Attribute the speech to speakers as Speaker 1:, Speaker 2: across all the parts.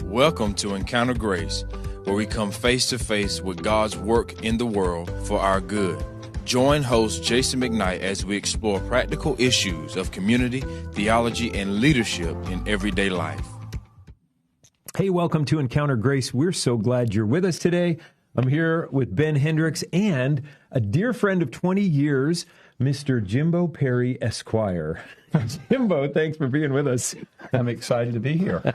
Speaker 1: Welcome to Encounter Grace, where we come face to face with God's work in the world for our good. Join host Jason McKnight as we explore practical issues of community, theology, and leadership in everyday life.
Speaker 2: Hey, welcome to Encounter Grace. We're so glad you're with us today. I'm here with Ben Hendricks and a dear friend of 20 years, Mr. Jimbo Perry, Esquire. Jimbo, thanks for being with us.
Speaker 3: I'm excited to be here.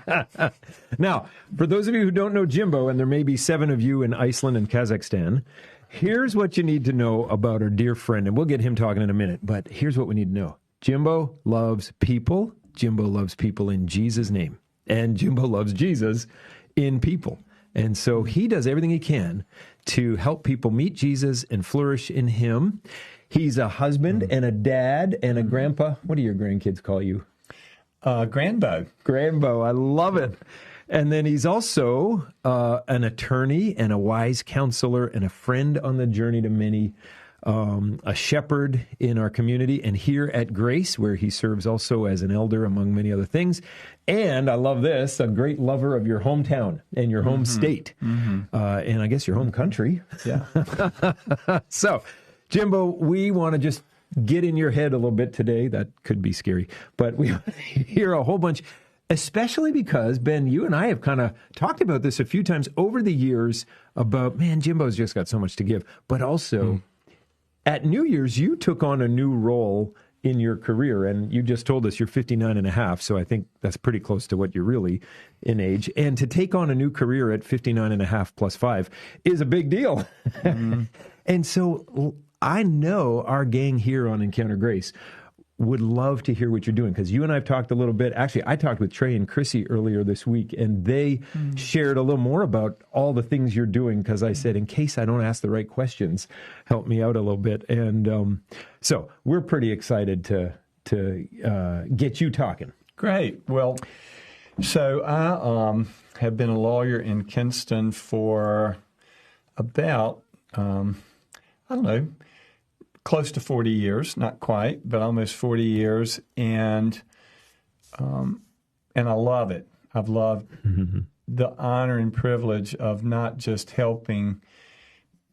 Speaker 2: Now, for those of you who don't know Jimbo, and there may be 7 of you in Iceland and Kazakhstan, here's what you need to know about our dear friend, and we'll get him talking in a minute, but here's what we need to know. Jimbo loves people. Jimbo loves people in Jesus' name. And Jimbo loves Jesus in people. And so he does everything he can to help people meet Jesus and flourish in him. He's a husband and a dad and a grandpa. What do your grandkids call you?
Speaker 3: Granbo.
Speaker 2: Granbo. I love it. And then he's also an attorney and a wise counselor and a friend on the journey to many, a shepherd in our community and here at Grace, where he serves also as an elder, among many other things. And I love this, a great lover of your hometown and your home state, and I guess your home country.
Speaker 3: Yeah.
Speaker 2: So, Jimbo, we want to just get in your head a little bit today. That could be scary, but we hear a whole bunch, especially because, Ben, you and I have kind of talked about this a few times over the years about, man, Jimbo's just got so much to give, but also at New Year's, you took on a new role in your career, and you just told us you're 59 and a half, so I think that's pretty close to what you're really in age. And to take on a new career at 59 and a half plus 5 is a big deal. And so I know our gang here on Encounter Grace would love to hear what you're doing, because you and I have talked a little bit. Actually, I talked with Trey and Chrissy earlier this week, and they shared a little more about all the things you're doing, because I said, in case I don't ask the right questions, help me out a little bit. And so we're pretty excited to get you talking.
Speaker 3: Great. Well, so I have been a lawyer in Kinston for about, I don't know, close to 40 years, not quite, but almost 40 years, and I love it. I've loved the honor and privilege of not just helping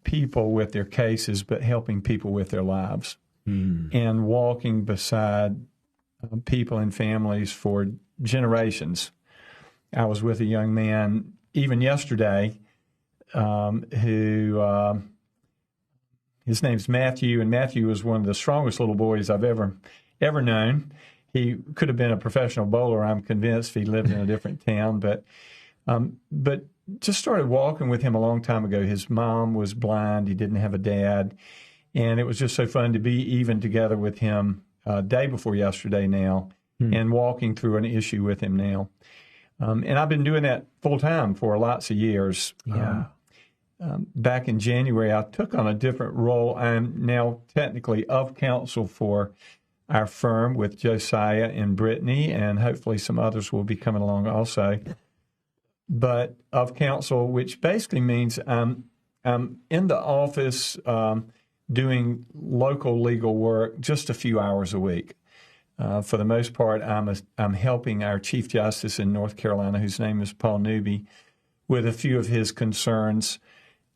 Speaker 3: people with their cases, but helping people with their lives, and walking beside people and families for generations. I was with a young man even yesterday who his name's Matthew, and Matthew was one of the strongest little boys I've ever known. He could have been a professional bowler, I'm convinced, if he lived in a different town. But just started walking with him a long time ago. His mom was blind. He didn't have a dad. And it was just so fun to be even together with him day before yesterday now and walking through an issue with him now. And I've been doing that full time for lots of years.
Speaker 2: Yeah.
Speaker 3: Back in January, I took on a different role. I'm now technically of counsel for our firm with Josiah and Brittany, and hopefully some others will be coming along also. But of counsel, which basically means I'm in the office doing local legal work just a few hours a week. For the most part, I'm helping our Chief Justice in North Carolina, whose name is Paul Newby, with a few of his concerns.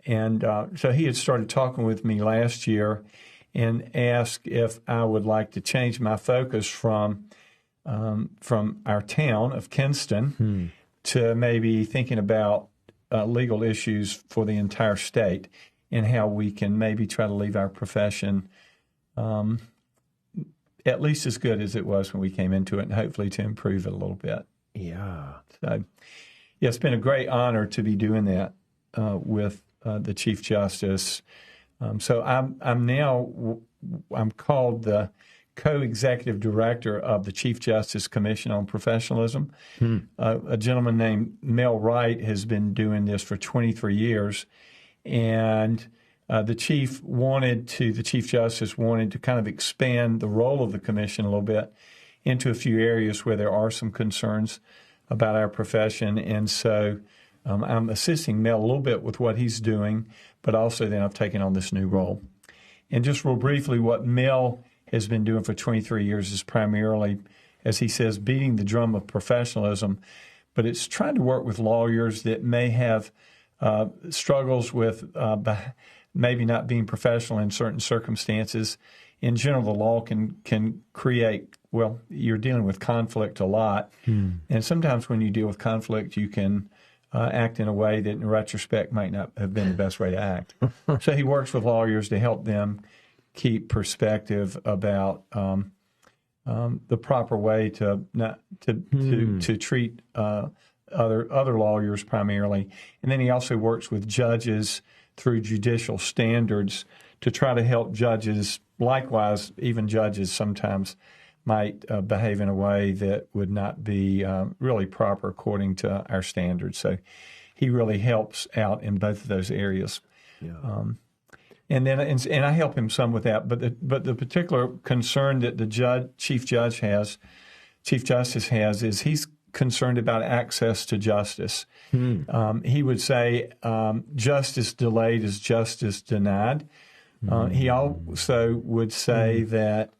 Speaker 3: And so he had started talking with me last year and asked if I would like to change my focus from our town of Kinston to maybe thinking about legal issues for the entire state and how we can maybe try to leave our profession at least as good as it was when we came into it, and hopefully to improve it a little bit.
Speaker 2: Yeah.
Speaker 3: So, yeah, it's been a great honor to be doing that with the Chief Justice. So I'm called the co-executive director of the Chief Justice Commission on Professionalism. A gentleman named Mel Wright has been doing this for 23 years, and the Chief Justice wanted to kind of expand the role of the commission a little bit into a few areas where there are some concerns about our profession, and so I'm assisting Mel a little bit with what he's doing, but also then I've taken on this new role. And just real briefly, what Mel has been doing for 23 years is primarily, as he says, beating the drum of professionalism, but it's trying to work with lawyers that may have struggles with maybe not being professional in certain circumstances. In general, the law can create, well, you're dealing with conflict a lot. And sometimes when you deal with conflict, you can act in a way that in retrospect might not have been the best way to act. So he works with lawyers to help them keep perspective about the proper way to treat other lawyers primarily. And then he also works with judges through judicial standards to try to help judges. Likewise, even judges sometimes might behave in a way that would not be really proper according to our standards. So he really helps out in both of those areas. Yeah. And I help him some with that. But the particular concern that the Chief Justice has is he's concerned about access to justice. He would say justice delayed is justice denied. He also would say that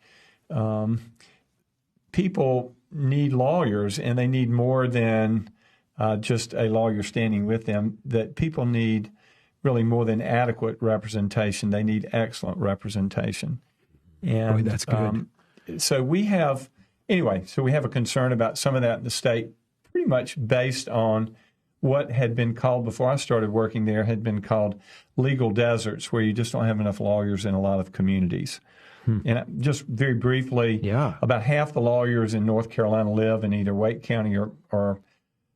Speaker 3: people need lawyers, and they need more than just a lawyer standing with them, that people need really more than adequate representation. They need excellent representation. And
Speaker 2: Boy, that's good.
Speaker 3: So we have a concern about some of that in the state, pretty much based on what had been called, before I started working there, had been called legal deserts, where you just don't have enough lawyers in a lot of communities. And just very briefly, about half the lawyers in North Carolina live in either Wake County or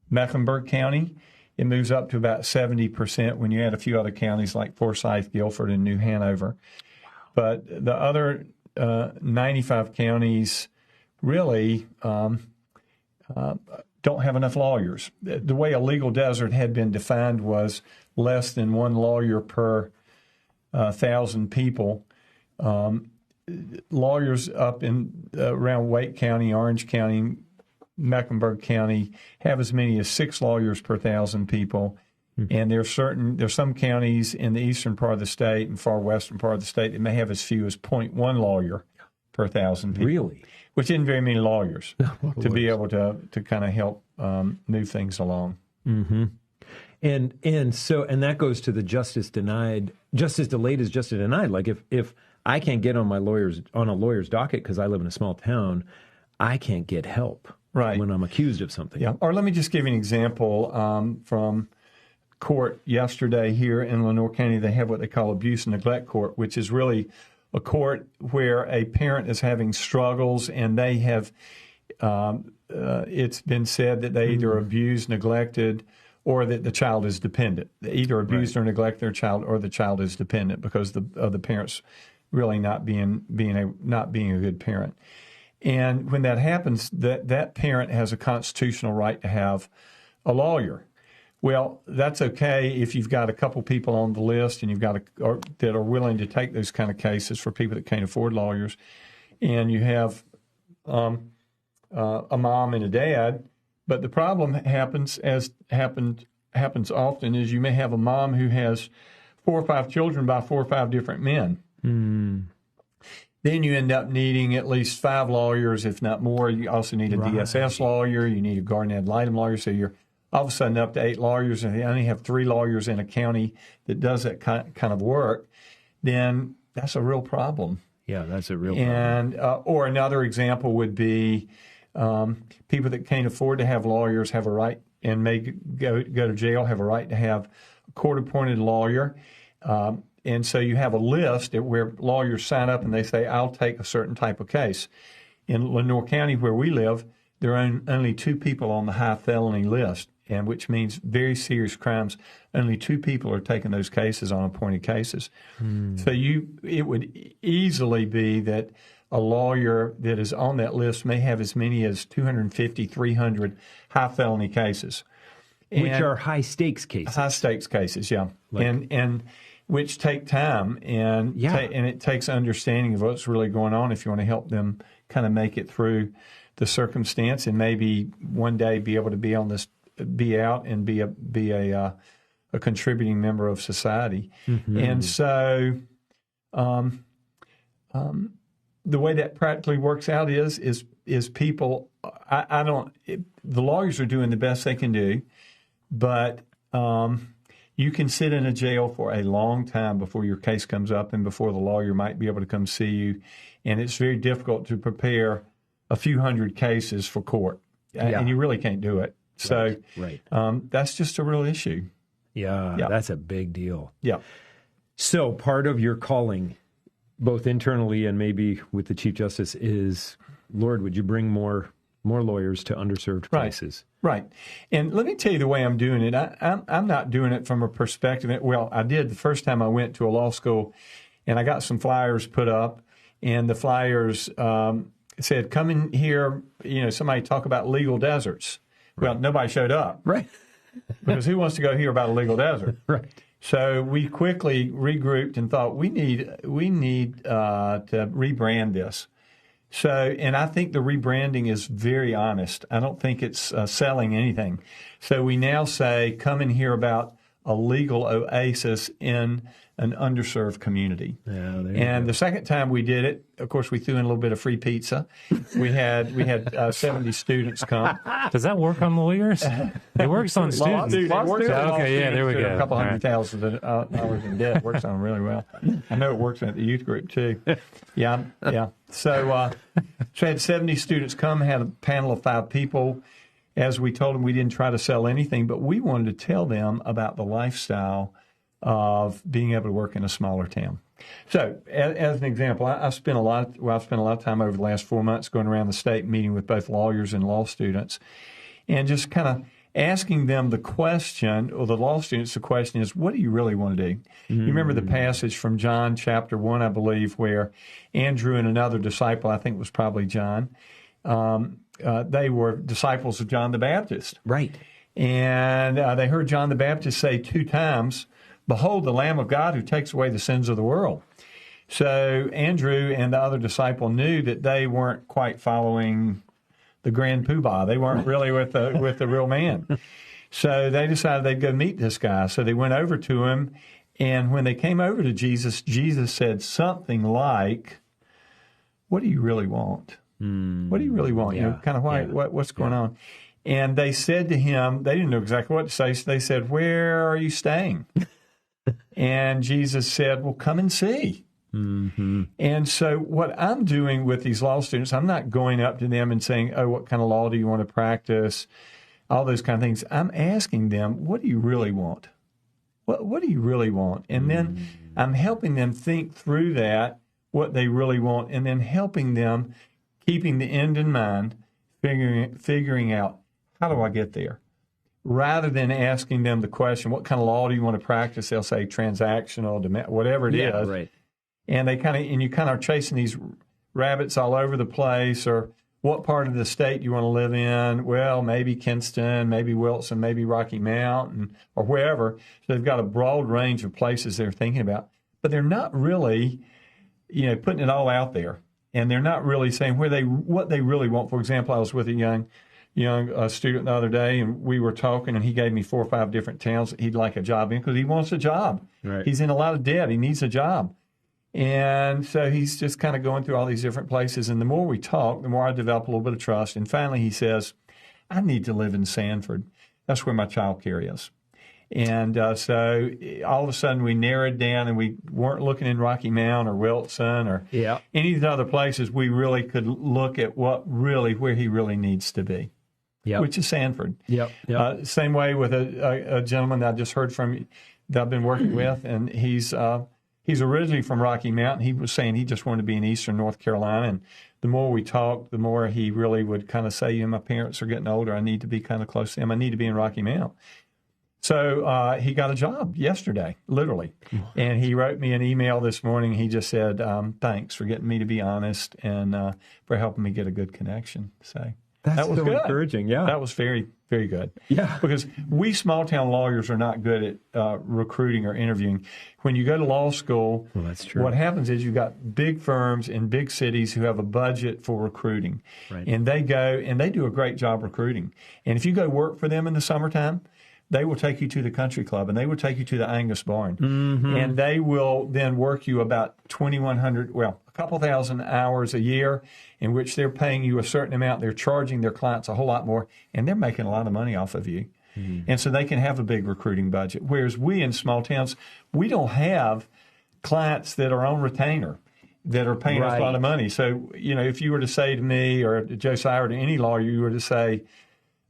Speaker 3: Mecklenburg County. It moves up to about 70% when you add a few other counties like Forsyth, Guilford, and New Hanover. But the other 95 counties really don't have enough lawyers. The way a legal desert had been defined was less than one lawyer per 1,000 people. Lawyers up in around Wake County, Orange County, Mecklenburg County have as many as 6 lawyers per 1,000 people. And there's some counties in the eastern part of the state and far western part of the state that may have as few as 0.1 lawyer per 1,000 people.
Speaker 2: Really?
Speaker 3: Which isn't very many lawyers to be able to kind of help move things along.
Speaker 2: Mm-hmm. And that goes to the justice delayed is justice denied. Like if I can't get on a lawyer's docket because I live in a small town, I can't get help when I'm accused of something.
Speaker 3: Yeah. Or let me just give you an example from court yesterday here in Lenoir County. They have what they call abuse and neglect court, which is really a court where a parent is having struggles, and they have it's been said that they either abused, neglected, or that the child is dependent. They either abused or neglected their child, or the child is dependent because of the parents really not being a good parent. And when that happens, that parent has a constitutional right to have a lawyer. Well, that's okay if you've got a couple people on the list and you've got that are willing to take those kind of cases for people that can't afford lawyers, and you have a mom and a dad. But the problem happens often is you may have a mom who has 4 or 5 children by 4 or 5 different men. Then you end up needing at least 5 lawyers, if not more. You also need a DSS lawyer. You need a guardian ad litem lawyer. So you're all of a sudden up to 8 lawyers, and they only have 3 lawyers in a county that does that kind of work. Then that's a real problem.
Speaker 2: Yeah, that's a real problem.
Speaker 3: And or another example would be people that can't afford to have lawyers have a right, and may go to jail, have a right to have a court-appointed lawyer. And so you have a list where lawyers sign up and they say, I'll take a certain type of case. In Lenoir County, where we live, there are only 2 people on the high felony list, and which means very serious crimes. Only 2 people are taking those cases on appointed cases. So it would easily be that a lawyer that is on that list may have as many as 250, 300 high felony cases.
Speaker 2: Which are high-stakes cases.
Speaker 3: High-stakes cases, yeah. And which take time, and it takes understanding of what's really going on if you want to help them kind of make it through the circumstance, and maybe one day be able to be out and be a contributing member of society. And so the way that practically works out is people, the lawyers are doing the best they can do, but you can sit in a jail for a long time before your case comes up and before the lawyer might be able to come see you. And it's very difficult to prepare a few hundred cases for court. And you really can't do it. So that's just a real issue.
Speaker 2: Yeah, that's a big deal.
Speaker 3: Yeah.
Speaker 2: So part of your calling, both internally and maybe with the Chief Justice, is, Lord, would you bring more lawyers to underserved places?
Speaker 3: Right. And let me tell you the way I'm doing it. I'm not doing it from a perspective that, well, I did the first time I went to a law school, and I got some flyers put up, and the flyers said, come in here, somebody talk about legal deserts. Well, nobody showed up.
Speaker 2: Right.
Speaker 3: Because who wants to go hear about a legal desert?
Speaker 2: Right.
Speaker 3: So we quickly regrouped and thought we need to rebrand this. So, and I think the rebranding is very honest. I don't think it's selling anything. So we now say, come and hear about a legal oasis in an underserved community. And the second time we did it, of course, we threw in a little bit of free pizza. We had 70 students come.
Speaker 4: Does that work on lawyers? It works on students. There we go.
Speaker 3: A couple $100,000 in debt. Works on them really well. I know it works at the youth group too. Yeah. So had 70 students come, had a panel of 5 people. As we told them, we didn't try to sell anything, but we wanted to tell them about the lifestyle of being able to work in a smaller town. So, as an example, I've spent a lot of time over the last 4 months going around the state, meeting with both lawyers and law students, and just kind of asking them the question, or the law students, the question is, what do you really want to do? You remember the passage from John chapter 1, I believe, where Andrew and another disciple, I think it was probably John, they were disciples of John the Baptist.
Speaker 2: Right.
Speaker 3: And they heard John the Baptist say 2 times, behold, the Lamb of God who takes away the sins of the world. So Andrew and the other disciple knew that they weren't quite following the grand poobah. They weren't really with the real man. So they decided they'd go meet this guy. So they went over to him, and when they came over to Jesus, Jesus said something like, what do you really want? What do you really want? What's going on? And they said to him, they didn't know exactly what to say, so they said, where are you staying? And Jesus said, well, come and see. And so what I'm doing with these law students, I'm not going up to them and saying, oh, what kind of law do you want to practice? All those kind of things. I'm asking them, what do you really want? What do you really want? And then I'm helping them think through that, what they really want, and then helping them, keeping the end in mind, figuring out, how do I get there? Rather than asking them the question, what kind of law do you want to practice? They'll say transactional, whatever it is.
Speaker 2: Right.
Speaker 3: And you kind of are chasing these rabbits all over the place. Or what part of the state do you want to live in? Well, maybe Kinston, maybe Wilson, maybe Rocky Mountain, or wherever. So they've got a broad range of places they're thinking about. But they're not really, putting it all out there. And they're not really saying what they really want. For example, I was with a young student the other day, and we were talking, and he gave me 4 or 5 different towns that he'd like a job in because he wants a job.
Speaker 2: Right.
Speaker 3: He's in a lot of debt. He needs a job. And so he's just kind of going through all these different places. And the more we talk, the more I develop a little bit of trust. And finally he says, I need to live in Sanford. That's where my child care is. And so all of a sudden we narrowed down, and we weren't looking in Rocky Mount or Wilson or any of the other places. We really could look at where he really needs to be, which is Sanford. Same way with a gentleman that I just heard from that I've been working with, and he's originally from Rocky Mount. He was saying he just wanted to be in eastern North Carolina. And the more we talked, the more he really would kind of say, my parents are getting older. I need to be kind of close to them. I need to be in Rocky Mount. So he got a job yesterday, literally. And he wrote me an email this morning. He just said, thanks for getting me to be honest and for helping me get a good connection. So that was
Speaker 2: so
Speaker 3: good.
Speaker 2: Encouraging, yeah.
Speaker 3: That was very, very good.
Speaker 2: Yeah.
Speaker 3: Because we small-town lawyers are not good at recruiting or interviewing. When you go to law school,
Speaker 2: that's true.
Speaker 3: What happens is you've got big firms in big cities who have a budget for recruiting.
Speaker 2: Right.
Speaker 3: And they go and they do a great job recruiting. And if you go work for them in the summertime, they will take you to the country club, and they will take you to the Angus barn. And they will then work you about a couple thousand hours a year in which they're paying you a certain amount. They're charging their clients a whole lot more, and they're making a lot of money off of you. And so they can have a big recruiting budget. Whereas we in small towns, we don't have clients that are on retainer that are paying us a lot of money. So, if you were to say to me or to Josiah or to any lawyer, you were to say,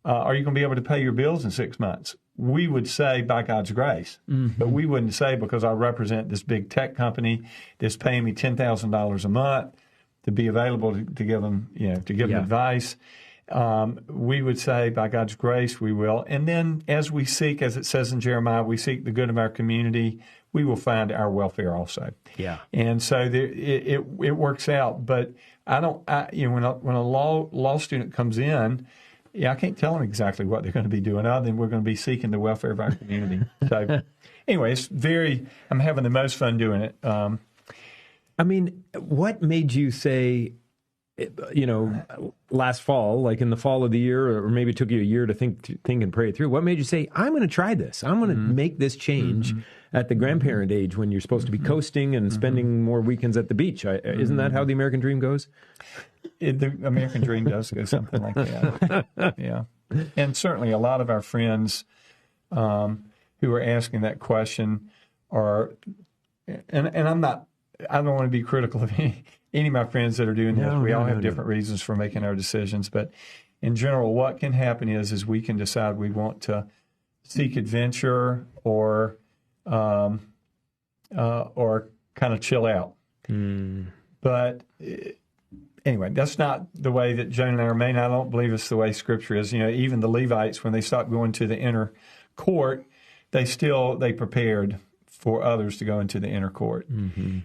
Speaker 3: are you going to be able to pay your bills in 6 months? We would say by God's grace, but we wouldn't say because I represent this big tech company that's paying me $10,000 a month to be available to give them, to give them advice. We would say, by God's grace, we will. And then as we seek, as it says in Jeremiah, we seek the good of our community, we will find our welfare also. Yeah. And so it works out. But when a law student comes in, I can't tell them exactly what they're going to be doing other than we're going to be seeking the welfare of our community. So anyway, I'm having the most fun doing it.
Speaker 2: What made you say, last fall, like in the fall of the year, or maybe it took you a year to think and pray it through, what made you say, I'm going to try this. I'm going to make this change at the grandparent age when you're supposed to be coasting and spending more weekends at the beach? Isn't that how the American dream goes?
Speaker 3: The American dream does go something like that. Yeah. And certainly a lot of our friends who are asking that question are, and I don't want to be critical of any of my friends that are doing this. We all have different reasons for making our decisions. But in general, what can happen is we can decide we want to seek adventure or kind of chill out. But anyway, that's not the way that Joan and I are made. I don't believe it's the way Scripture is. Even the Levites, when they stopped going to the inner court, they prepared for others to go into the inner court.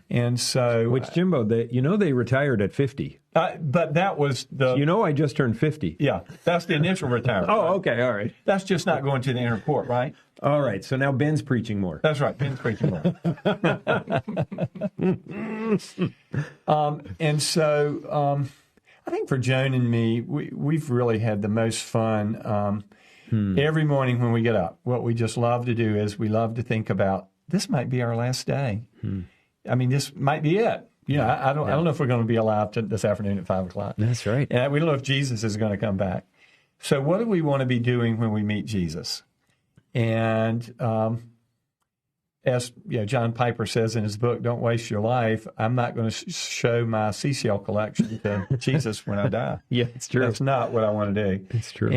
Speaker 3: And so...
Speaker 2: Which, Jimbo, they retired at 50.
Speaker 3: But that was the...
Speaker 2: I just turned 50.
Speaker 3: Yeah, that's the initial retirement.
Speaker 2: Oh, okay, all right.
Speaker 3: That's just not going to the inner court, right?
Speaker 2: All right, so now Ben's preaching more.
Speaker 3: That's right, Ben's preaching more. And so I think for Joan and me, we've really had the most fun every morning when we get up. What we just love to do is we love to think about, this might be our last day. This might be it. I don't know if we're going to be alive this afternoon at 5 o'clock.
Speaker 2: That's right.
Speaker 3: And we don't know if Jesus is going to come back. So what do we want to be doing when we meet Jesus? And as John Piper says in his book, "Don't waste your life," I'm not going to show my CCL collection to Jesus when I die.
Speaker 2: Yeah, it's true.
Speaker 3: That's not what I want to do.
Speaker 2: It's true.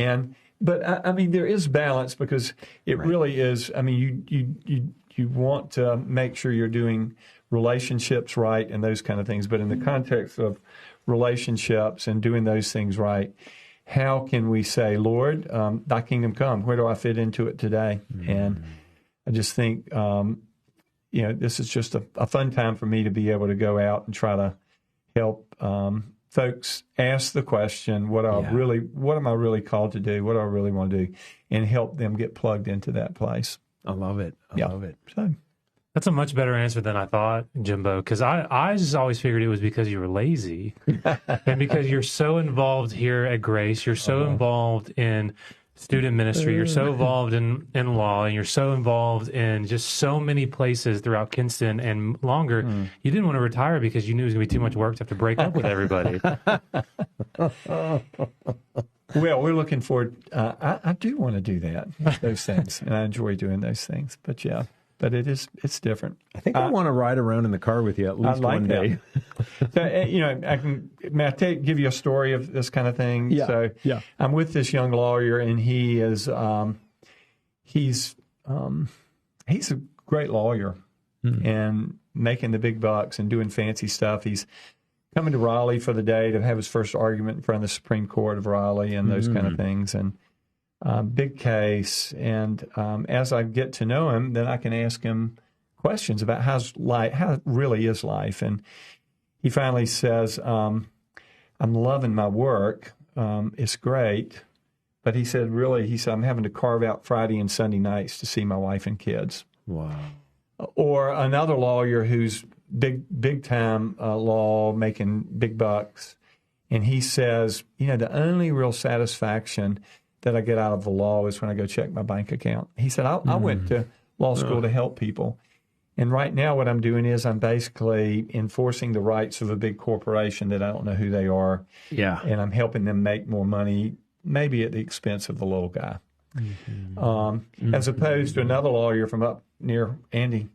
Speaker 3: But there is balance because it really is. You want to make sure you're doing relationships right and those kind of things. But in the context of relationships and doing those things right, how can we say, Lord, thy kingdom come? Where do I fit into it today? And I just think, this is just a fun time for me to be able to go out and try to help folks ask the question, what am I really called to do? What do I really want to do? And help them get plugged into that place.
Speaker 2: I love it. I love it.
Speaker 3: So
Speaker 4: that's a much better answer than I thought, Jimbo, because I just always figured it was because you were lazy and because you're so involved here at Grace. You're so involved in student ministry. You're so involved in law, and you're so involved in just so many places throughout Kinston and longer. You didn't want to retire because you knew it was going to be too much work to have to break up with everybody.
Speaker 3: Well, we're looking forward. I do want to do those things, and I enjoy doing those things. But it's different.
Speaker 2: I think I want to ride around in the car with you at least one day.
Speaker 3: So, give you a story of this kind of thing.
Speaker 2: Yeah.
Speaker 3: So, I'm with this young lawyer, and he is he's a great lawyer and making the big bucks and doing fancy stuff. He's coming to Raleigh for the day to have his first argument in front of the Supreme Court of Raleigh and those kind of things. And big case. And as I get to know him, then I can ask him questions about how it really is life. And he finally says, I'm loving my work. It's great. But he said, I'm having to carve out Friday and Sunday nights to see my wife and kids.
Speaker 2: Wow.
Speaker 3: Or another lawyer who's big time law, making big bucks. And he says, the only real satisfaction that I get out of the law is when I go check my bank account. He said, I went to law school to help people. And right now what I'm doing is I'm basically enforcing the rights of a big corporation that I don't know who they are.
Speaker 2: Yeah.
Speaker 3: And I'm helping them make more money, maybe at the expense of the little guy. As opposed to another lawyer from up near Andy,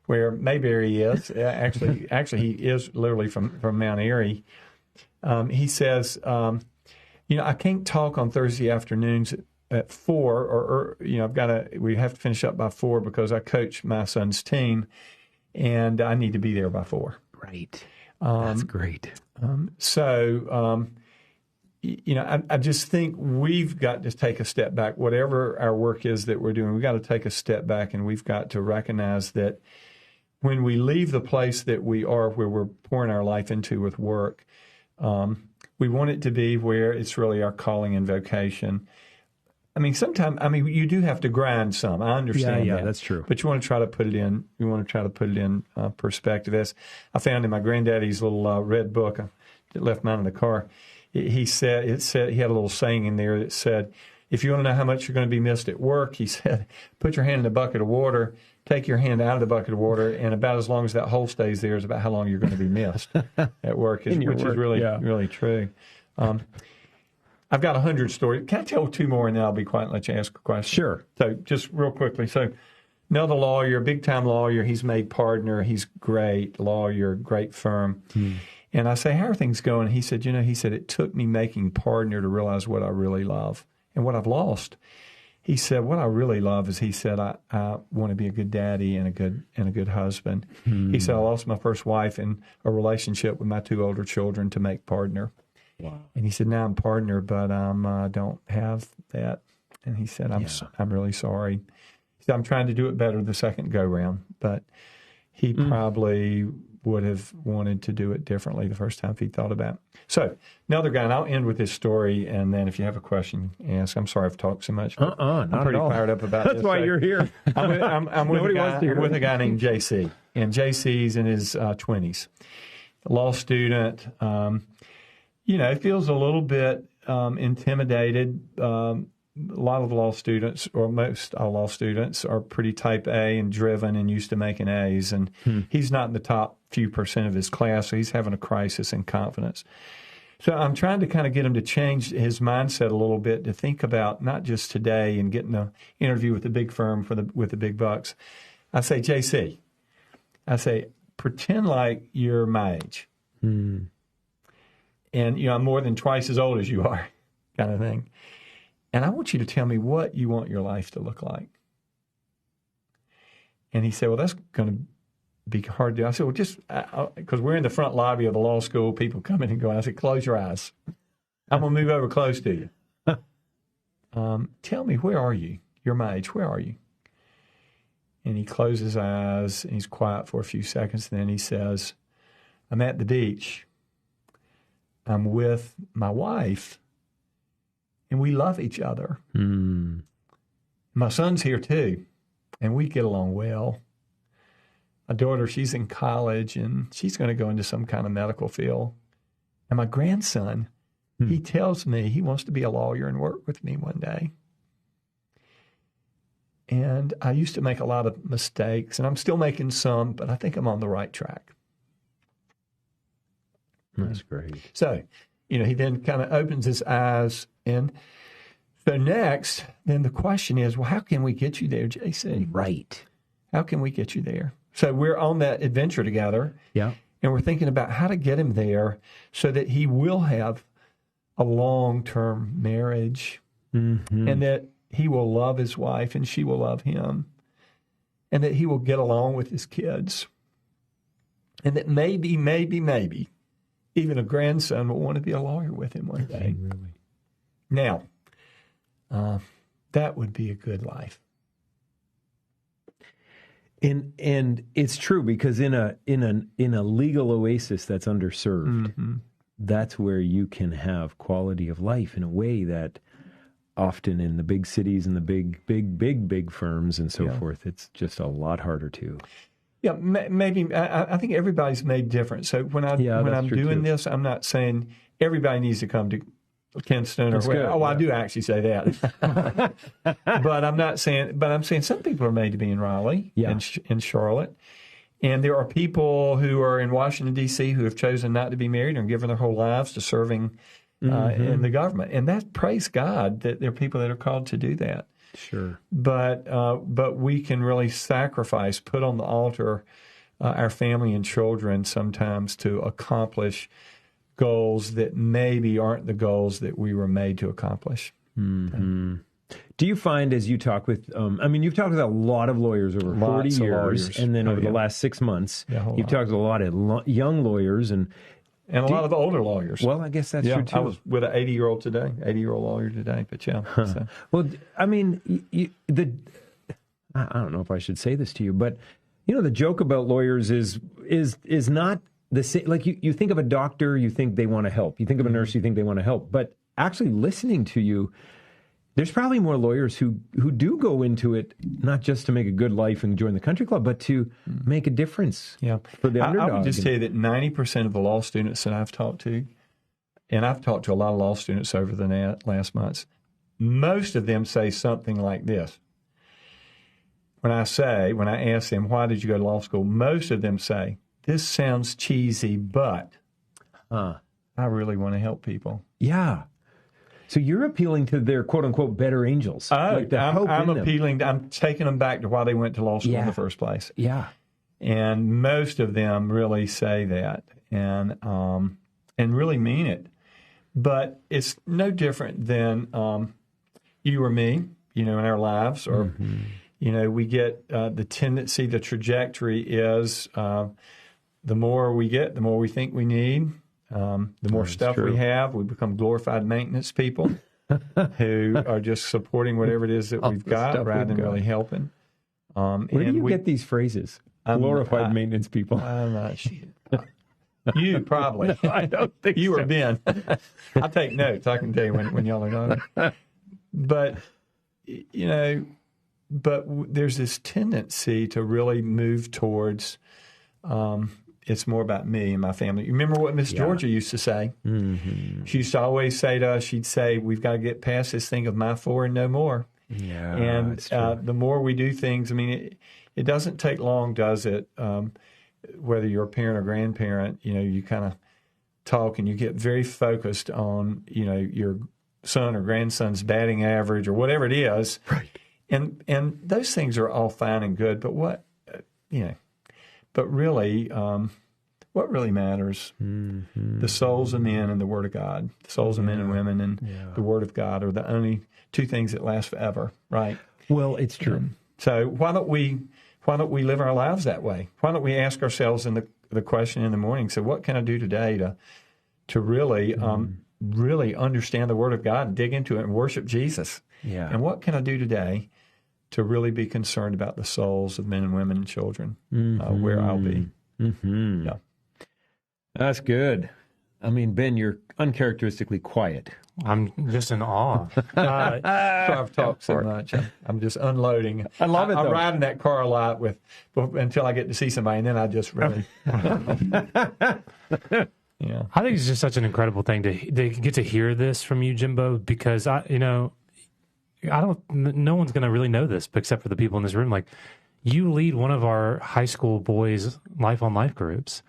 Speaker 3: where Mayberry is. Actually, he is literally from Mount Airy. He says, I can't talk on Thursday afternoons at 4, or we have to finish up by 4 because I coach my son's team, and I need to be there by 4.
Speaker 2: Right. That's great.
Speaker 3: I just think we've got to take a step back. Whatever our work is that we're doing, we've got to take a step back, and we've got to recognize that when we leave the place that we are, where we're pouring our life into with work, we want it to be where it's really our calling and vocation. Sometimes you do have to grind some. I understand that.
Speaker 2: That's true.
Speaker 3: But you want to try to put it in. You want to try to put it in perspective. As I found in my granddaddy's little red book, I left mine in the car. He said he had a little saying in there that said, "If you want to know how much you're going to be missed at work," he said, "put your hand in a bucket of water, take your hand out of the bucket of water, and about as long as that hole stays there is about how long you're going to be missed at work," which is really true. I've got 100 stories. Can I tell 2 more, and then I'll be quiet and let you ask a question?
Speaker 2: Sure.
Speaker 3: So just real quickly. So another lawyer, big-time lawyer, he's made partner. He's great lawyer, great firm. And I say, "How are things going?" He said, it took me making partner to realize what I really love and what I've lost. He said, what I really love is, he said, I want to be a good daddy and a good husband. He said, I lost my first wife and a relationship with my 2 older children to make partner. Wow. And he said, now I'm partner, but I don't have that. And he said, I'm really sorry. He said, I'm trying to do it better the second go round, but he probably would have wanted to do it differently the first time if he thought about it. So another guy, and I'll end with this story, and then if you have a question, ask. I'm sorry I've talked so much. I'm pretty fired up about this.
Speaker 2: That's why you're here.
Speaker 3: I'm with a guy named JC, and JC's in his 20s, law student. Feels a little bit intimidated. A lot of law students, or most law students, are pretty type A and driven and used to making A's. And he's not in the top few percent of his class, so he's having a crisis in confidence. So I'm trying to kind of get him to change his mindset a little bit, to think about not just today and getting an interview with the big firm with the big bucks. I say, JC, pretend like you're my age. And, I'm more than twice as old as you are, kind of thing. And I want you to tell me what you want your life to look like. And he said, well, that's going to be hard to do. I said, well, just because we're in the front lobby of the law school, people come in and go. I said, close your eyes. I'm going to move over close to you. Tell me, where are you? You're my age. Where are you? And he closes his eyes, and he's quiet for a few seconds. And then he says, I'm at the beach. I'm with my wife. And we love each other. My son's here too, and we get along well. My daughter, she's in college, and she's going to go into some kind of medical field. And my grandson, he tells me he wants to be a lawyer and work with me one day. And I used to make a lot of mistakes, and I'm still making some, but I think I'm on the right track.
Speaker 2: That's great.
Speaker 3: So, he then kind of opens his eyes. And so next, then the question is, well, how can we get you there, JC?
Speaker 2: Right.
Speaker 3: How can we get you there? So we're on that adventure together.
Speaker 2: Yeah.
Speaker 3: And we're thinking about how to get him there so that he will have a long-term marriage, and that he will love his wife and she will love him, and that he will get along with his kids, and that maybe, even a grandson will want to be a lawyer with him one day.
Speaker 2: Really?
Speaker 3: Now, that would be a good life.
Speaker 2: And it's true, because in a legal oasis that's underserved, that's where you can have quality of life in a way that often in the big cities and the big firms and so forth, it's just a lot harder to.
Speaker 3: Yeah, maybe. I think everybody's made different. So when I'm doing this, I'm not saying everybody needs to come to Kensington or where. I do actually say that. But I'm not saying. But I'm saying some people are made to be in Raleigh and Charlotte, And there are people who are in Washington, D.C. who have chosen not to be married and given their whole lives to serving in the government. And that, praise God, that there are people that are called to do that.
Speaker 2: Sure.
Speaker 3: But we can really sacrifice, put on the altar our family and children sometimes to accomplish goals that maybe aren't the goals that we were made to accomplish.
Speaker 2: Mm-hmm. Do you find, as you talk with, you've talked with a lot of lawyers over 40 years, and then over the last 6 months, you've talked with a lot of young lawyers and
Speaker 3: a lot of older lawyers.
Speaker 2: Well, I guess that's true too.
Speaker 3: I was with an 80-year-old lawyer today, but yeah. So.
Speaker 2: Well, I mean, I don't know if I should say this to you, but the joke about lawyers is not the same. Like you think of a doctor, you think they want to help. You think of a nurse, you think they want to help. But actually listening to you, there's probably more lawyers who do go into it not just to make a good life and join the country club, but to make a difference for the underdog.
Speaker 3: I would just tell you that 90% of the law students that I've talked to, and I've talked to a lot of law students over the last months, most of them say something like this. When I ask them, why did you go to law school? Most of them say, this sounds cheesy, but I really want to help people.
Speaker 2: Yeah. So you're appealing to their quote-unquote better angels.
Speaker 3: I'm appealing. I'm taking them back to why they went to law school in the first place.
Speaker 2: Yeah.
Speaker 3: And most of them really say that and really mean it. But it's no different than you or me, in our lives. Or, we get the tendency, the trajectory is the more we get, the more we think we need. The more stuff we have, we become glorified maintenance people who are just supporting whatever it is that we've got rather than really helping.
Speaker 2: Where do you get these phrases? Glorified maintenance people.
Speaker 3: I'm not sure. You probably.
Speaker 2: No, I don't think
Speaker 3: you
Speaker 2: so.
Speaker 3: or Ben. I take notes. I can tell you when y'all are not. But, there's this tendency to really move towards it's more about me and my family. You remember what Miss Georgia used to say? Mm-hmm. She used to always say to us, she'd say, we've got to get past this thing of my four and no more.
Speaker 2: Yeah,
Speaker 3: and the more we do things, it doesn't take long, does it? Whether you're a parent or grandparent, you kind of talk and you get very focused on, your son or grandson's batting average or whatever it is.
Speaker 2: Right.
Speaker 3: And those things are all fine and good, but But really, what really matters, the souls of men and the Word of God. The souls of men and women and the Word of God are the only two things that last forever, right?
Speaker 2: Well, it's true.
Speaker 3: So why don't we live our lives that way? Why don't we ask ourselves in the question in the morning, so what can I do today to really really understand the Word of God and dig into it and worship Jesus?
Speaker 2: Yeah.
Speaker 3: And what can I do today to really be concerned about the souls of men and women and children, where I'll be.
Speaker 2: Mm-hmm.
Speaker 3: Yeah.
Speaker 2: That's good. Ben, you're uncharacteristically quiet.
Speaker 4: I'm just in awe.
Speaker 3: Sorry I've talked so much. I'm just unloading.
Speaker 2: I love it,
Speaker 3: I
Speaker 2: though.
Speaker 3: ride in that car a lot until I get to see somebody, and then I just really... Yeah.
Speaker 4: I think it's just such an incredible thing to get to hear this from you, Jimbo, because no one's going to really know this except for the people in this room. Like, you lead one of our high school boys' Life on Life groups.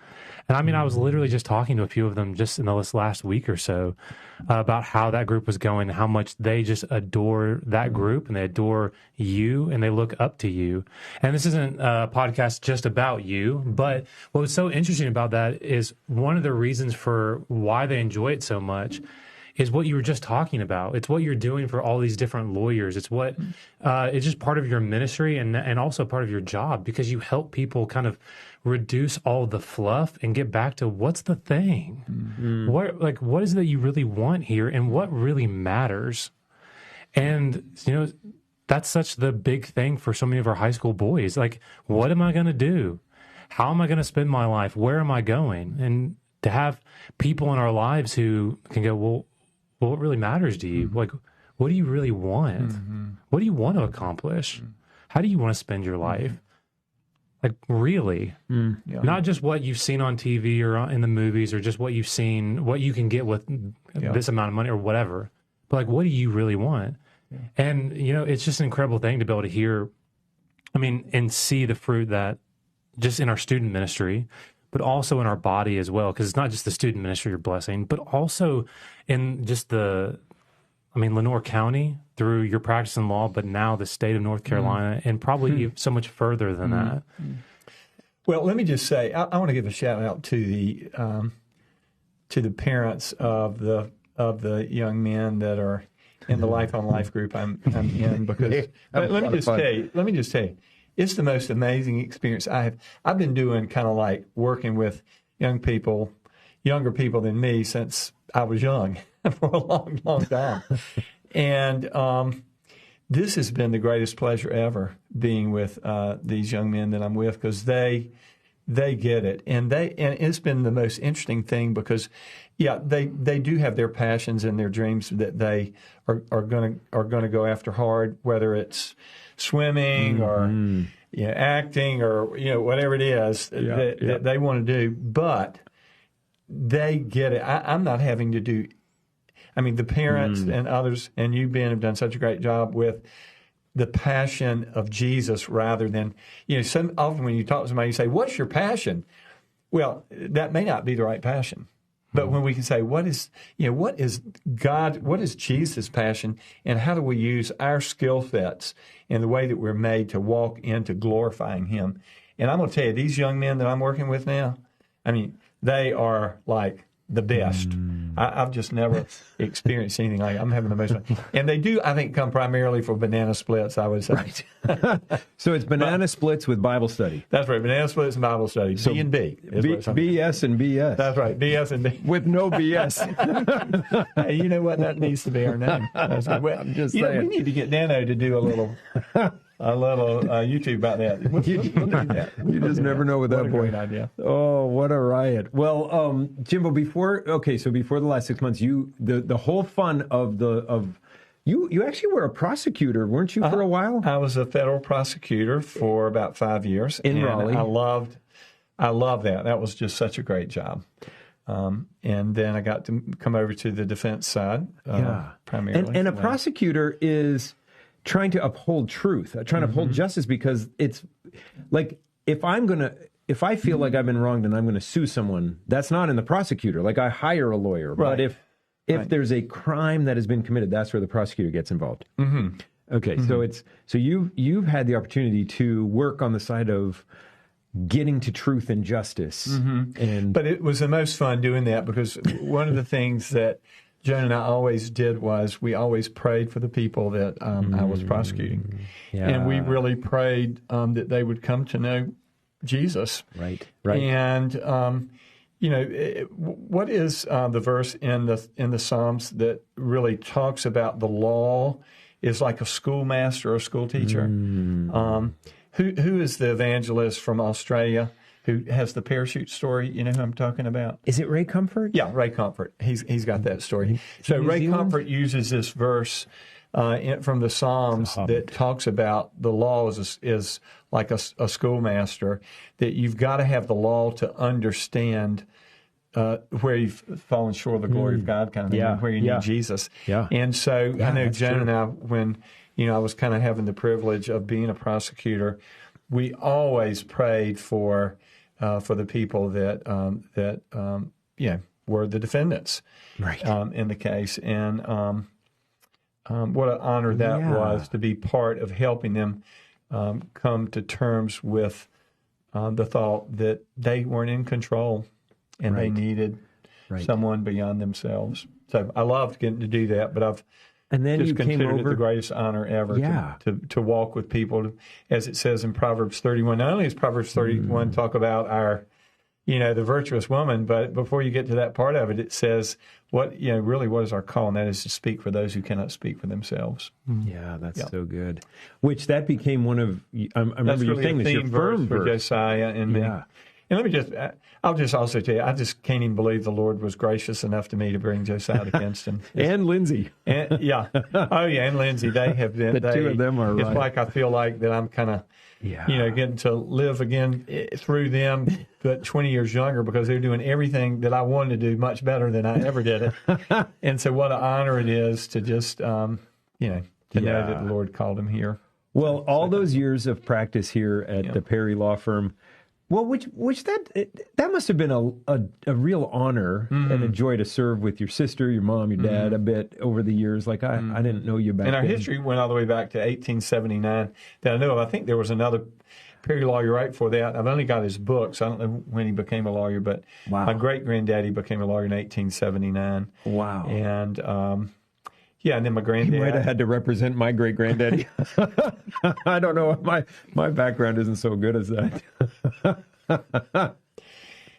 Speaker 4: And I was literally just talking to a few of them just in this last week or so about how that group was going, how much they just adore that group and they adore you and they look up to you. And this isn't a podcast just about you, but what was so interesting about that is one of the reasons for why they enjoy it so much is what you were just talking about. It's what you're doing for all these different lawyers. It's what it's just part of your ministry and also part of your job, because you help people kind of reduce all the fluff and get back to what's the thing. Mm-hmm. What is it that you really want here and what really matters? And that's such the big thing for so many of our high school boys. Like, what am I going to do? How am I going to spend my life? Where am I going? And to have people in our lives who can go, well, what really matters to you? Mm-hmm. Like, what do you really want? Mm-hmm. What do you want to accomplish? Mm-hmm. How do you want to spend your life? Like, really? Mm-hmm. Yeah. Not just what you've seen on TV or in the movies or just what you've seen, what you can get with this amount of money or whatever. But, like, what do you really want? Yeah. And, it's just an incredible thing to be able to hear, and see the fruit that just in our student ministry, but also in our body as well, because it's not just the student ministry you're blessing, but also in just Lenoir County through your practice in law, but now the state of North Carolina, and probably so much further than that.
Speaker 3: Well, let me just say, I want to give a shout out to the parents of the young men that are in the Life on Life group I'm in, because let me just tell you, it's the most amazing experience I have. I've been doing kind of like working with younger people than me since I was young for a long, long time. And this has been the greatest pleasure ever, being with these young men that I'm with, because they get it, and it's been the most interesting thing, because they do have their passions and their dreams that they are going to go after hard, whether it's swimming or acting or whatever it is that they want to do, but they get it. I'm not having to do. I mean, the parents and others, and you, Ben, have done such a great job with the passion of Jesus, rather than, often when you talk to somebody, you say, "What's your passion?" Well, that may not be the right passion. But when we can say, what is Jesus' passion, and how do we use our skill sets in the way that we're made to walk into glorifying Him? And I'm going to tell you, these young men that I'm working with now, I mean, they are like the best. I've just never experienced anything like it. I'm having the most fun. And they do, I think, come primarily for banana splits, I would say.
Speaker 2: Right. So it's banana splits with Bible study.
Speaker 3: That's right, banana splits and Bible study. So B and B.
Speaker 2: BS and BS.
Speaker 3: That's right, BS and B.
Speaker 2: With no BS.
Speaker 3: Hey, you know what? That needs to be our name. Well,
Speaker 2: I'm just saying.
Speaker 3: We need to get Dano to do a little YouTube about that. We'll do that.
Speaker 2: You just never know with that boy.
Speaker 3: Great idea.
Speaker 2: Oh, what a riot! Well, Jimbo, before the last 6 months, the whole fun of you actually were a prosecutor, weren't you, for a while?
Speaker 3: I was a federal prosecutor for about 5 years
Speaker 2: in Raleigh.
Speaker 3: I loved that. That was just such a great job. And then I got to come over to the defense side, primarily.
Speaker 2: And a prosecutor is trying to uphold truth, trying to uphold justice, because it's like, if I feel like I've been wronged and I'm going to sue someone, that's not in the prosecutor. Like, I hire a lawyer,
Speaker 3: right.
Speaker 2: But if there's a crime that has been committed, that's where the prosecutor gets involved. Okay, so you've had the opportunity to work on the side of getting to truth and justice,
Speaker 3: but it was the most fun doing that, because one of the things that Joan and I always did was we always prayed for the people that I was prosecuting.
Speaker 2: Yeah.
Speaker 3: And we really prayed that they would come to know Jesus.
Speaker 2: Right.
Speaker 3: And, what is the verse in the Psalms that really talks about the law is like a schoolmaster or a school teacher? Who is the evangelist from Australia who has the parachute story? You know who I'm talking about?
Speaker 2: Is it Ray Comfort?
Speaker 3: Yeah, Ray Comfort. He's got that story. So Ray Comfort uses this verse from the Psalms that talks about the law is like a schoolmaster, that you've got to have the law to understand where you've fallen short of the glory of God, kind of thing, where you need Jesus. Yeah. And so I know Joan and I, when I was kind of having the privilege of being a prosecutor, we always prayed for the people that were the defendants,
Speaker 2: right,
Speaker 3: in the case, and what an honor that was to be part of helping them come to terms with the thought that they weren't in control and they needed someone beyond themselves. So I loved getting to do that, but I've just considered it the greatest honor ever to walk with people, as it says in Proverbs 31. Not only does Proverbs 31 talk about our, the virtuous woman, but before you get to that part of it, it says what is our call, and that is to speak for those who cannot speak for themselves.
Speaker 2: Yeah, that's so good. Which that became one of, I remember you saying this, your firm
Speaker 3: verse for Josiah and me. And I'll just also tell you, I just can't even believe the Lord was gracious enough to me to bring Josiah to Kinston.
Speaker 2: And Lindsay.
Speaker 3: And Lindsay. They have been.
Speaker 2: The two of them are
Speaker 3: It's like I feel like that I'm kind of, getting to live again through them, but 20 years younger, because they're doing everything that I wanted to do much better than I ever did it. And so what an honor it is to just, to know that the Lord called him here.
Speaker 2: Well, all those years of practice here at the Perry Law Firm, Well, that must have been a real honor and a joy to serve with your sister, your mom, your dad a bit over the years. Like I didn't know you back then.
Speaker 3: And our history went all the way back to 1879 that I know of. I think there was another Perry lawyer right before that. I've only got his books. I don't know when he became a lawyer, but my great-granddaddy became a lawyer in 1879. Wow. And, and then my granddad.
Speaker 2: He might have had to represent my great-granddaddy. I don't know. My background isn't so good as that.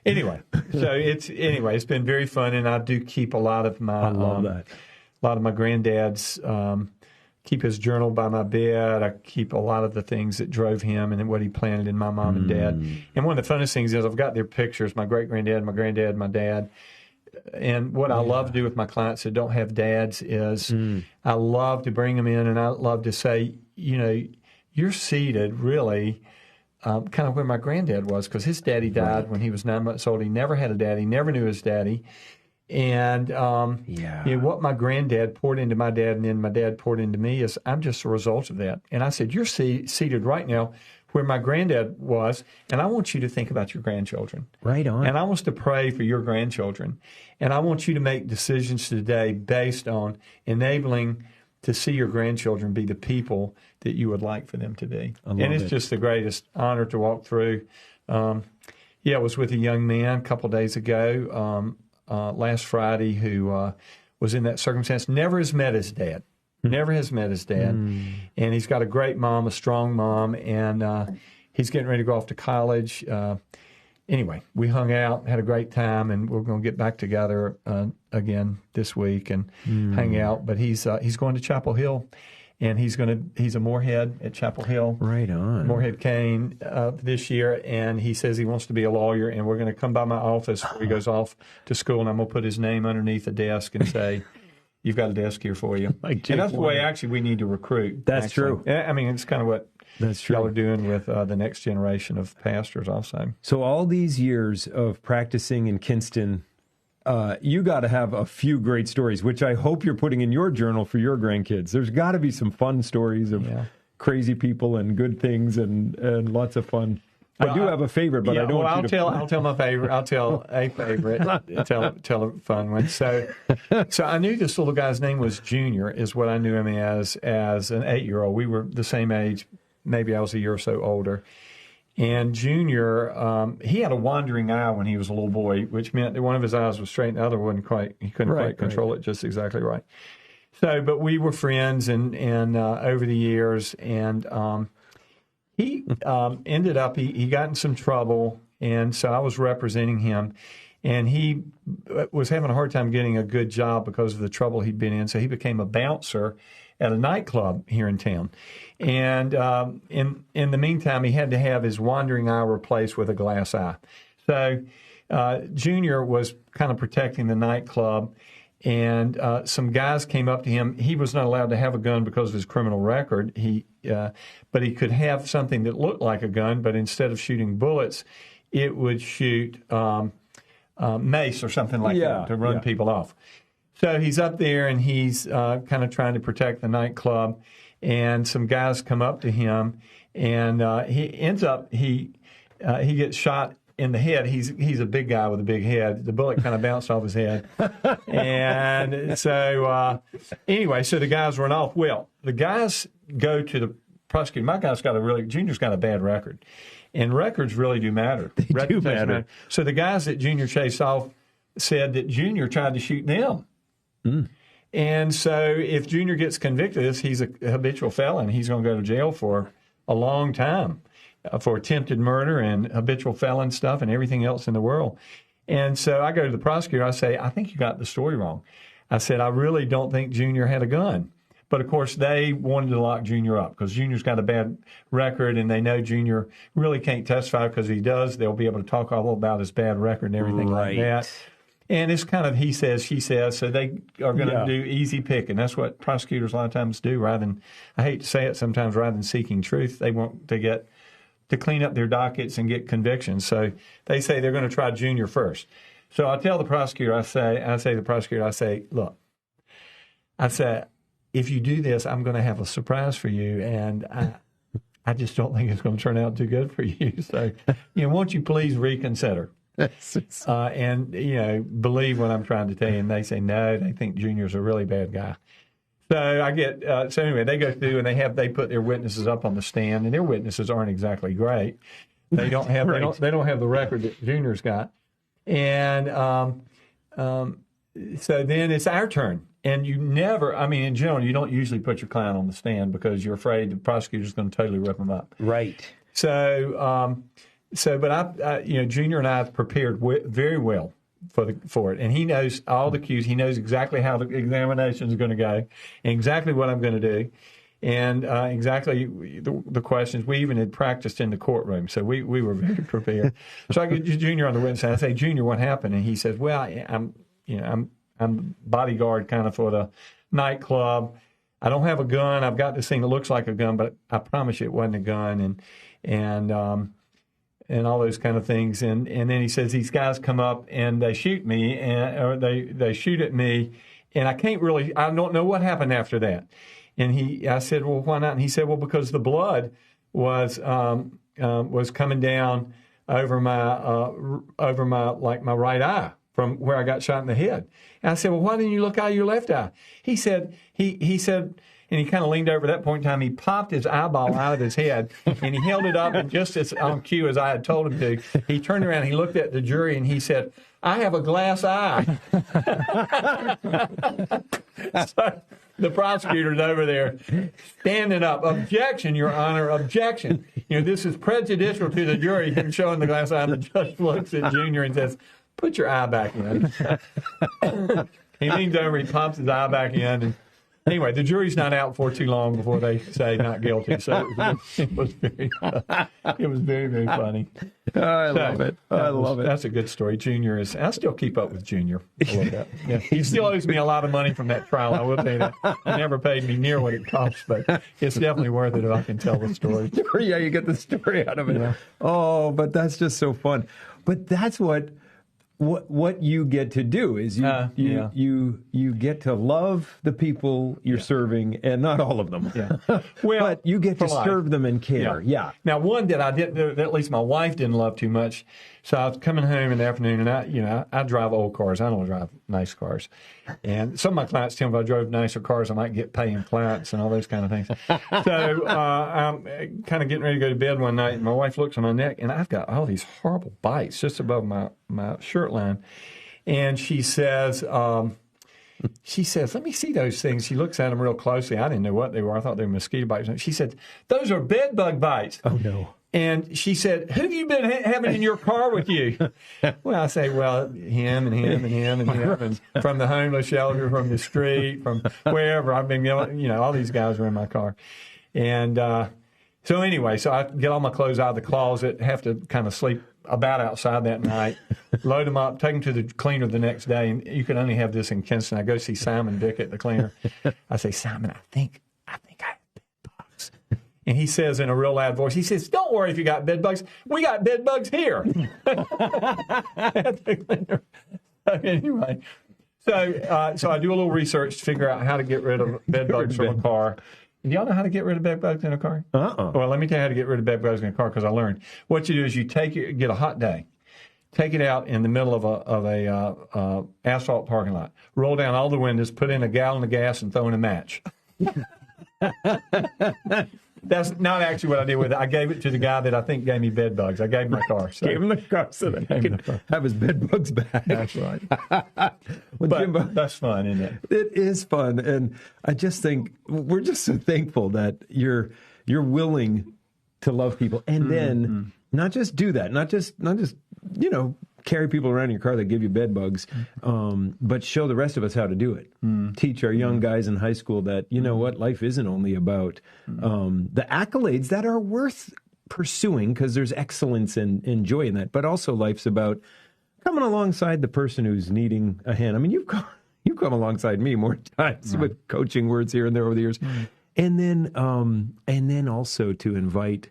Speaker 3: Anyway, it's been very fun, and I do keep a lot of my granddad's keep his journal by my bed. I keep a lot of the things that drove him and what he planted in my mom and dad. And one of the funnest things is I've got their pictures, my great-granddad, my granddad, my dad. And what I love to do with my clients that don't have dads is I love to bring them in and I love to say, you're seated really kind of where my granddad was, because his daddy died when he was 9 months old. He never had a daddy, never knew his daddy. And what my granddad poured into my dad and then my dad poured into me is I'm just a result of that. And I said, you're seated right now where my granddad was, and I want you to think about your grandchildren.
Speaker 2: Right on.
Speaker 3: And I want to pray for your grandchildren. And I want you to make decisions today based on enabling to see your grandchildren be the people that you would like for them to be. And it's just the greatest honor to walk through. I was with a young man a couple of days ago, last Friday, who was in that circumstance, never has met his dad. Never has met his dad. And he's got a great mom, a strong mom, and he's getting ready to go off to college. Anyway, we hung out, had a great time, and we're going to get back together again this week and hang out. But he's going to Chapel Hill, and he's a Moorhead at Chapel Hill.
Speaker 2: Right on.
Speaker 3: Moorhead Cane this year, and he says he wants to be a lawyer, and we're going to come by my office before he goes off to school, and I'm going to put his name underneath a desk and say, you've got a desk here for you. And that's the way, actually, we need to recruit.
Speaker 2: That's true.
Speaker 3: I mean, it's kind of what y'all are doing with the next generation of pastors also.
Speaker 2: So all these years of practicing in Kinston, you got to have a few great stories, which I hope you're putting in your journal for your grandkids. There's got to be some fun stories of crazy people and good things and lots of fun. Well, I do have a favorite, but I don't want you to...
Speaker 3: I'll tell my favorite. I'll tell a favorite. tell a fun one. So I knew this little guy's name was Junior, is what I knew him as an 8-year-old. We were the same age. Maybe I was a year or so older. And Junior, he had a wandering eye when he was a little boy, which meant that one of his eyes was straight and the other he couldn't quite control it just exactly right. So, but we were friends and over the years, and he ended up, he got in some trouble, and so I was representing him, and he was having a hard time getting a good job because of the trouble he'd been in, so he became a bouncer at a nightclub here in town. And in the meantime, he had to have his wandering eye replaced with a glass eye. So Junior was kind of protecting the nightclub, and some guys came up to him. He was not allowed to have a gun because of his criminal record. But he could have something that looked like a gun, but instead of shooting bullets, it would shoot mace or something like that to run people off. So he's up there, and he's kind of trying to protect the nightclub, and some guys come up to him, and he ends up, he gets shot in the head. He's a big guy with a big head. The bullet kind of bounced off his head. And so anyway, so the guys run off. Well, the guys go to the prosecutor. My guy's Junior's got a bad record. And records really do matter.
Speaker 2: They do matter.
Speaker 3: So the guys that Junior chased off said that Junior tried to shoot them. And so if Junior gets convicted of this, he's a habitual felon. He's going to go to jail for a long time for attempted murder and habitual felon stuff and everything else in the world. And so I go to the prosecutor. I say, I think you got the story wrong. I said, I really don't think Junior had a gun. But, of course, they wanted to lock Junior up because Junior's got a bad record, and they know Junior really can't testify because if he does, they'll be able to talk all about his bad record and everything like that. And it's kind of he says, she says, so they are going to do easy picking. That's what prosecutors a lot of times do rather than, I hate to say it sometimes, rather than seeking truth, they want to clean up their dockets and get convictions. So they say they're going to try Junior first. So I tell the prosecutor, I say, look, I say, if you do this, I'm going to have a surprise for you. And I just don't think it's going to turn out too good for you. So, won't you please reconsider? And, believe what I'm trying to tell you. And they say, no, they think Junior's a really bad guy. So I get, so anyway, they go through and they put their witnesses up on the stand, and their witnesses aren't exactly great. They don't have, they don't have the record that Junior's got. And so then it's our turn. And you never, in general, you don't usually put your client on the stand because you're afraid the prosecutor's going to totally rip them up.
Speaker 2: Right.
Speaker 3: So, but Junior and I have prepared very well for it, and he knows all the cues. He knows exactly how the examination is going to go, and exactly what I'm going to do, and exactly the questions. We even had practiced in the courtroom, so we were very prepared. So I get Junior on the witness, and I say, Junior, what happened? And he says, well, I'm bodyguard kind of for the nightclub. I don't have a gun. I've got this thing that looks like a gun, but I promise you it wasn't a gun, and all those kind of things. And then he says these guys come up and they shoot me, or they shoot at me, and I don't know what happened after that. And I said, well, why not? And he said, well, because the blood was coming down over my right eye from where I got shot in the head. And I said, well, why didn't you look out of your left eye? He said, and he kind of leaned over. At that point in time, he popped his eyeball out of his head, and he held it up, and just as on cue as I had told him to, he turned around, he looked at the jury, and he said, I have a glass eye. So the prosecutor's over there standing up. Objection, Your Honor, objection. This is prejudicial to the jury, him showing the glass eye. And the judge looks at Junior and says, put your eye back in. He leans over, he pops his eye back in, and anyway, the jury's not out for too long before they say not guilty. So it was very funny.
Speaker 2: I love it. I love it.
Speaker 3: That's a good story. Junior is. I still keep up with Junior a little bit. Yeah. He still owes me a lot of money from that trial. I will tell you that. He never paid me near what it cost, but it's definitely worth it if I can tell the story.
Speaker 2: Yeah, you get the story out of it. Yeah. Oh, but that's just so fun. But that's what you get to do is you get to love the people you're serving, and not all of them. Yeah. Well, but you get to serve them and care. Yeah.
Speaker 3: Now, one that I didn't, at least my wife didn't love too much. So I was coming home in the afternoon, and I drive old cars. I don't drive nice cars. And some of my clients tell me if I drove nicer cars, I might get paying clients and all those kind of things. So I'm kind of getting ready to go to bed one night, and my wife looks at my neck, and I've got all these horrible bites just above my shirt line. And she says, let me see those things. She looks at them real closely. I didn't know what they were. I thought they were mosquito bites. She said, those are bed bug bites.
Speaker 2: Oh, no.
Speaker 3: And she said, who have you been having in your car with you? Well, I say, well, him and him and him and him, and from the homeless shelter, from the street, from wherever. I've been, all these guys were in my car. And so anyway, so I get all my clothes out of the closet, have to kind of sleep about outside that night, load them up, take them to the cleaner the next day. And you can only have this in Kinston. I go see Simon Dick at the cleaner. I say, Simon, I think I have bed bugs. And he says in a real loud voice, he says, don't worry if you got bed bugs. We got bed bugs here. Anyway, so I do a little research to figure out how to get rid of bed bugs from a car. Do y'all know how to get rid of bed bugs in a car? Well, let me tell you how to get rid of bed bugs in a car, because I learned. What you do is you get a hot day, take it out in the middle of a asphalt parking lot, roll down all the windows, put in a gallon of gas, and throw in a match. That's not actually what I did with it. I gave it to the guy that I think gave me bed bugs. I gave him my car. So.
Speaker 2: Gave him the car so that he could have his bed bugs back.
Speaker 3: That's right.
Speaker 2: Well, Jimbo,
Speaker 3: that's fun, isn't it?
Speaker 2: It is fun. And I just think we're just so thankful that you're willing to love people. And then not just do that, not just carry people around in your car that give you bed bugs, but show the rest of us how to do it. Teach our young guys in high school that, what, life isn't only about the accolades that are worth pursuing, because there's excellence and joy in that, but also life's about coming alongside the person who's needing a hand. I mean, you've come alongside me more times with coaching words here and there over the years. And then also to invite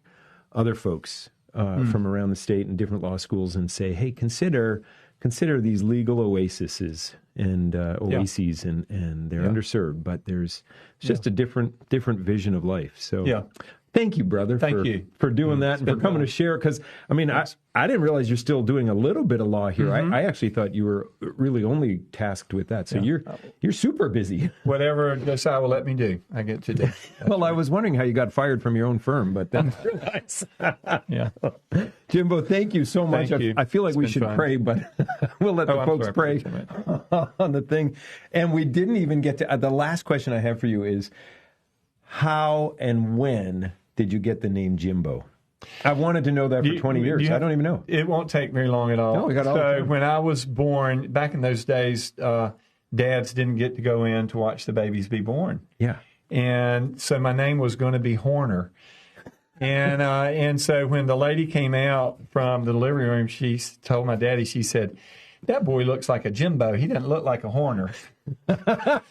Speaker 2: other folks from around the state and different law schools and say, hey, consider these legal oases and oases, and they're underserved, but there's just a different vision of life. So thank you, brother.
Speaker 3: Thank you
Speaker 2: for doing that and for coming to share. Because I mean, I didn't realize you're still doing a little bit of law here. I actually thought you were really only tasked with that. So you're super busy.
Speaker 3: Whatever Josiah will let me do, I get to do.
Speaker 2: Well, I was wondering how you got fired from your own firm, but then I realized.
Speaker 3: Yeah.
Speaker 2: Jimbo, thank you so much.
Speaker 3: Thank you.
Speaker 2: I feel like we should pray, but we'll let the folks pray on the thing. And we didn't even get to the last question I have for you is, how and when did you get the name Jimbo? I wanted to know that for 20 years. I don't even know.
Speaker 3: It won't take very long at all.
Speaker 2: No, we got all the time.
Speaker 3: When I was born, back in those days, dads didn't get to go in to watch the babies be born.
Speaker 2: Yeah.
Speaker 3: And so my name was going to be Horner. And so when the lady came out from the delivery room, she told my daddy, she said, "That boy looks like a Jimbo. He doesn't look like a Horner." I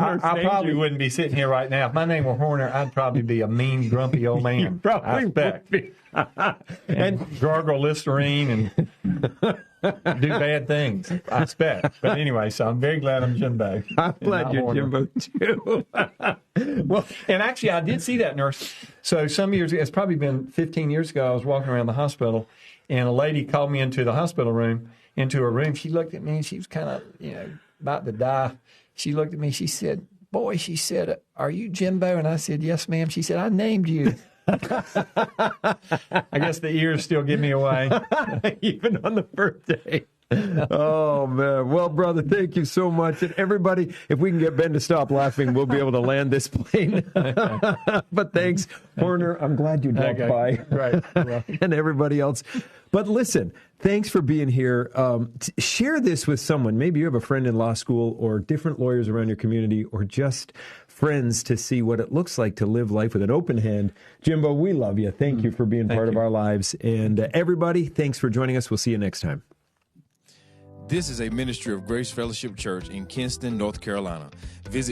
Speaker 3: probably wouldn't be sitting here right now. If my name were Horner, I'd probably be a mean, grumpy old man.
Speaker 2: Probably would be.
Speaker 3: and gargle Listerine and do bad things, I expect. But anyway, so I'm very glad I'm Jimbo.
Speaker 2: I'm glad you're Jimbo, too.
Speaker 3: Well, and actually, I did see that nurse. So some years ago, it's probably been 15 years ago, I was walking around the hospital, and a lady called me into the hospital room, into her room. She looked at me, and she was kind of, about to die. She looked at me. She said, "Boy," she said, "are you Jimbo?" And I said, "Yes, ma'am." She said, "I named you." I guess the ears still give me away.
Speaker 2: Even on the birthday. Oh, man. Well, brother, thank you so much. And everybody, if we can get Ben to stop laughing, we'll be able to land this plane. But thanks, Horner. I'm glad you dropped by.
Speaker 3: Right.
Speaker 2: And everybody else. But listen, thanks for being here. Share this with someone. Maybe you have a friend in law school or different lawyers around your community or just friends to see what it looks like to live life with an open hand. Jimbo, we love you. Thank you for being part of our lives. And everybody, thanks for joining us. We'll see you next time.
Speaker 1: This is a ministry of Grace Fellowship Church in Kinston, North Carolina. Visit